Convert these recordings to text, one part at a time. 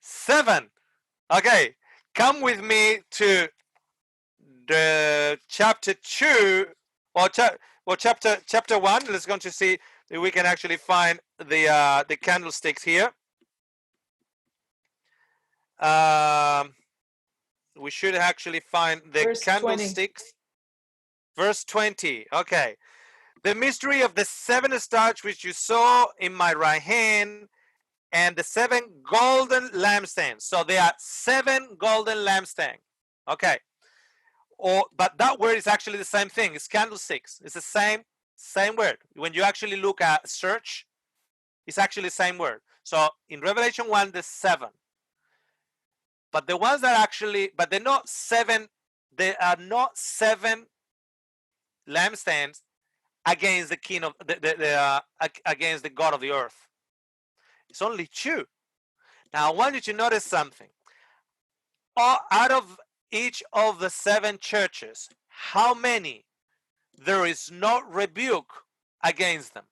7. Okay, come with me to the chapter 2 or chapter 1. Let's go to see if we can actually find the candlesticks here. We should actually find the Verse candlesticks. 20. Verse 20. Okay. The mystery of the 7 stars which you saw in my right hand, and the 7 golden lampstands. So there are 7 golden lampstands. Okay. But that word is actually the same thing. It's candlesticks. It's the same word. When you actually look at search, it's actually the same word. So in Revelation 1, there's 7. But the ones that actually, but they're not 7. They are not 7 lampstands against the king of against the God of the earth. It's only 2. Now I want you to notice something. Out of each of the 7 churches, how many there is no rebuke against them?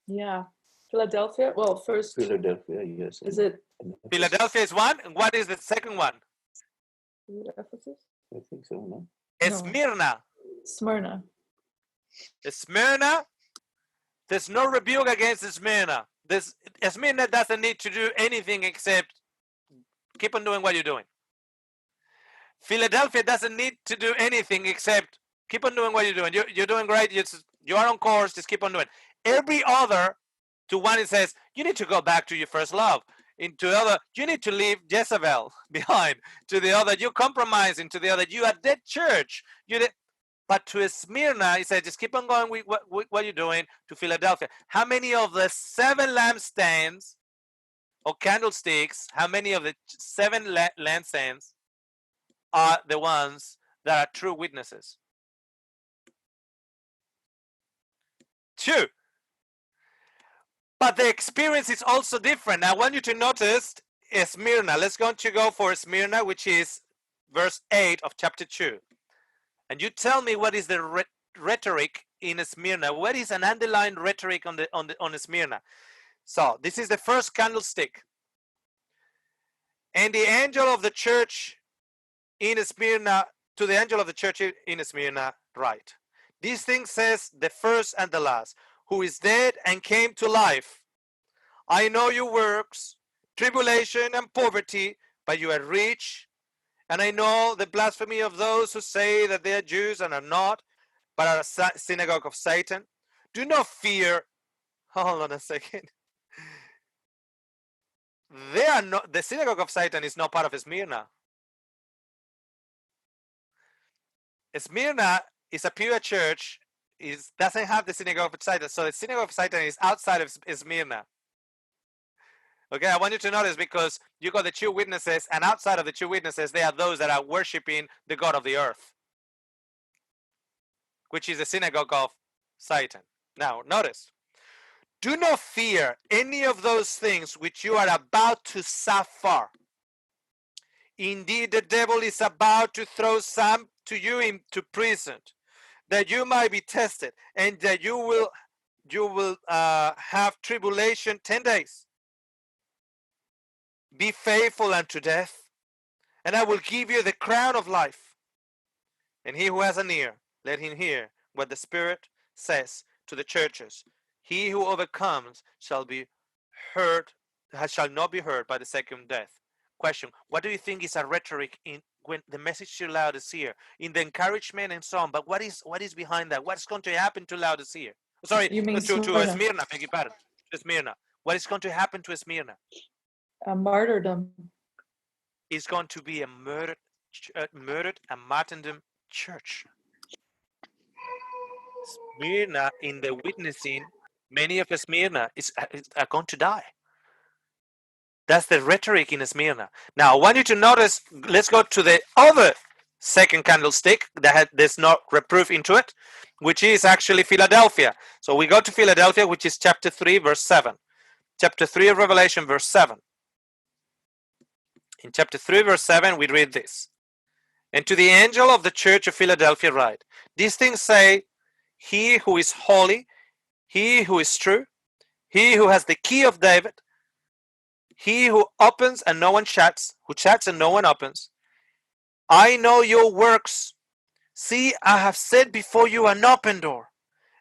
Yeah. Philadelphia. Well, first. Philadelphia, yes. Is it Philadelphia is 1, and what is the second one? Ephesus? I think so, no? Smyrna. Smyrna. Smyrna. There's no rebuke against Smyrna. Smyrna doesn't need to do anything except keep on doing what you're doing. Philadelphia doesn't need to do anything except keep on doing what you're doing. You're doing great. You are on course. Just keep on doing. Every other, to one it says you need to go back to your first love. Into the other, you need to leave Jezebel behind. To the other, you compromise. Into the other, you are dead church. But to Smyrna, he said, just keep on going with what you're doing. To Philadelphia, how many of the 7 lampstands or candlesticks, how many of the 7 lampstands are the ones that are true witnesses? 2. But the experience is also different. I want you to notice Smyrna. Let's go for Smyrna, which is verse 8 of chapter 2. And you tell me what is the rhetoric in Smyrna. What is an underlying rhetoric on Smyrna? So this is the first candlestick. And the angel of the church in Smyrna, to the angel of the church in Smyrna, write. These things says the first and the last, who is dead and came to life. I know your works, tribulation and poverty, but you are rich. And I know the blasphemy of those who say that they are Jews and are not, but are a synagogue of Satan. Do not fear. Hold on a second. They are not. The synagogue of Satan is not part of Smyrna. Smyrna is a pure church. Doesn't have the synagogue of Satan. So the synagogue of Satan is outside of Smyrna. Okay, I want you to notice, because you got the 2 witnesses, and outside of the 2 witnesses, there are those that are worshiping the God of the earth, which is the synagogue of Satan. Now, notice, do not fear any of those things which you are about to suffer. Indeed, the devil is about to throw some to you into prison, that you might be tested, and that you will have tribulation 10 days. Be faithful unto death, and I will give you the crown of life. And he who has an ear, let him hear what the Spirit says to the churches. He who overcomes shall not be hurt by the second death. Question: what do you think is a rhetoric in when the message to Laodicea, in the encouragement and so on? But what is behind that? What's going to happen to Laodicea? Sorry, You mean to Smyrna. Smyrna. Beg your pardon. To Smyrna. What is going to happen to Smyrna? A martyrdom. Is going to be a murdered and martyrdom church. Smyrna, in the witnessing, many of Smyrna are going to die. That's the rhetoric in Smyrna. Now, I want you to notice, let's go to the other second candlestick that there's no reproof into it, which is actually Philadelphia. So we go to Philadelphia, which is chapter 3, verse 7. Chapter 3 of Revelation, verse 7. In chapter 3, verse 7, we read this. And to the angel of the church of Philadelphia write, these things say, he who is holy, he who is true, he who has the key of David, he who opens and no one shuts, who shuts and no one opens. I know your works. See, I have set before you an open door,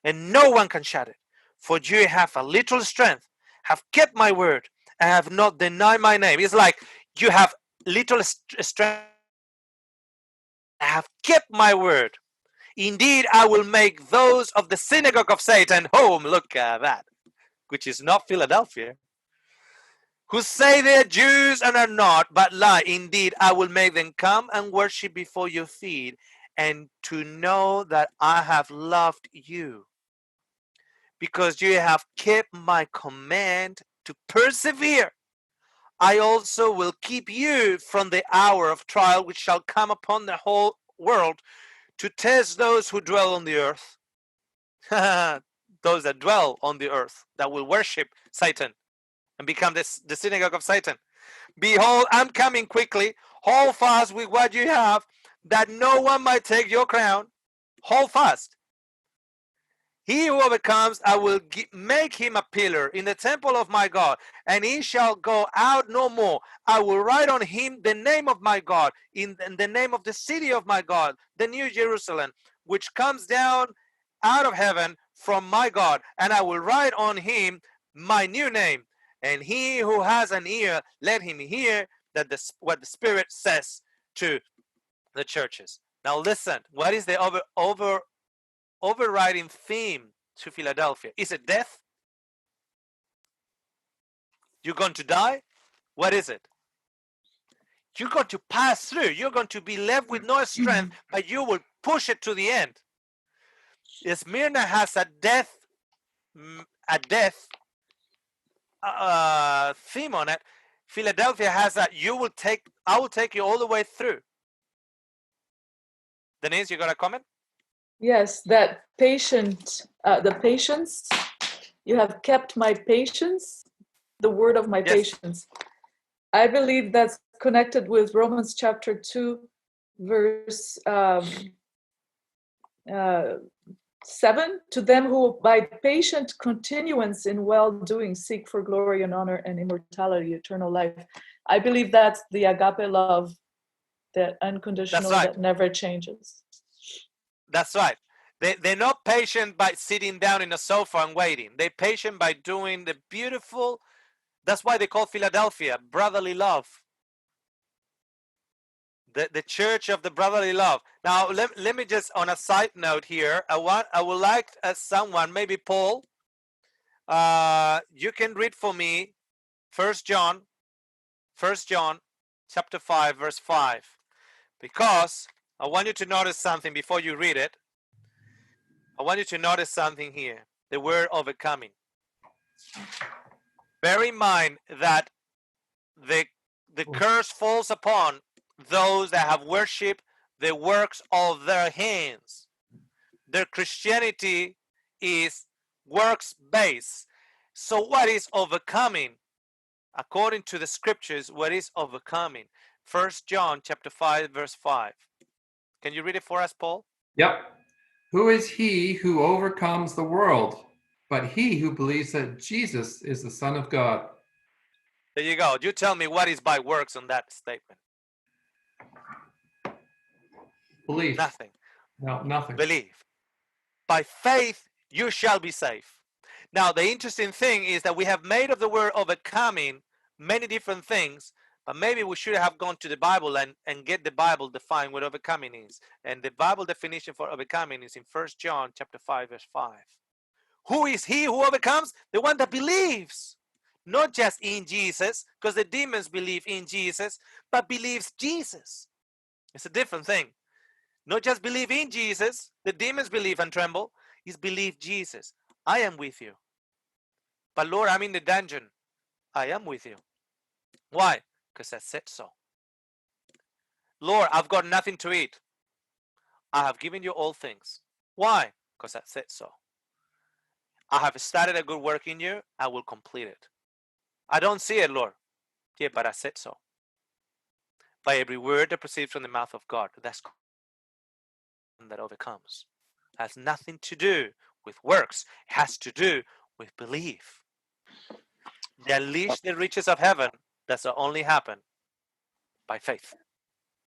and no one can shut it. For you have a little strength, have kept my word, and have not denied my name. It's like you have little strength, have kept my word. Indeed, I will make those of the synagogue of Satan home. Look at that, which is not Philadelphia, who say they are Jews and are not, but lie. Indeed, I will make them come and worship before your feet, and to know that I have loved you, because you have kept my command to persevere. I also will keep you from the hour of trial which shall come upon the whole world to test those who dwell on the earth. Those that dwell on the earth, that will worship Satan and become the synagogue of Satan. Behold, I'm coming quickly. Hold fast with what you have, that no one might take your crown. Hold fast. He who overcomes, I will make him a pillar in the temple of my God, and he shall go out no more. I will write on him the name of my God, in the name of the city of my God, the new Jerusalem, which comes down out of heaven from my God, and I will write on him my new name. And he who has an ear, let him hear that what the Spirit says to the churches. Now listen, what is the overriding theme to Philadelphia? Is it death? You're going to die? What is it? You're going to pass through. You're going to be left with no strength, but you will push it to the end. Smyrna has a death theme on it. Philadelphia has a I will take you all the way through. Denise, you got a comment? Yes, that the patience. You have kept my patience, the word of my Yes. patience. I believe that's connected with Romans chapter 2, verse 7. To them who by patient continuance in well-doing seek for glory and honor and immortality, eternal life. I believe that's the agape love, that That's unconditional, right. that never changes. That's right. They're not patient by sitting down in a sofa and waiting. They're patient by doing the beautiful. That's why they call Philadelphia brotherly love. The church of the brotherly love. Now, let me just, on a side note here, I would like someone, maybe Paul, you can read for me First John chapter 5, verse 5. Because I want you to notice something before you read it. I want you to notice something here. The word overcoming. Bear in mind that the curse falls upon those that have worshipped the works of their hands. Their Christianity is works based. So what is overcoming? According to the scriptures, what is overcoming? First John chapter 5, verse 5. Can you read it for us, Paul? Yep. Who is he who overcomes the world, but he who believes that Jesus is the Son of God? There you go. You tell me what is by works on that statement. Belief. Nothing. No, nothing. Believe. By faith you shall be saved. Now the interesting thing is that we have made of the word overcoming many different things, but maybe we should have gone to the Bible and get the Bible define what overcoming is. And the Bible definition for overcoming is in First John chapter 5, verse 5. Who is he who overcomes? The one that believes. Not just in Jesus, because the demons believe in Jesus, but believes Jesus. It's a different thing. Not just believe in Jesus, the demons believe and tremble. Is believe Jesus. I am with you. But Lord, I'm in the dungeon. I am with you. Why? Because I said so. Lord, I've got nothing to eat. I have given you all things. Why? Because I said so. I have started a good work in you. I will complete it. I don't see it, Lord. Yeah, but I said so. By every word that proceeds from the mouth of God, that's that overcomes. It has nothing to do with works. It has to do with belief. They unleash the riches of heaven That's only happen by faith.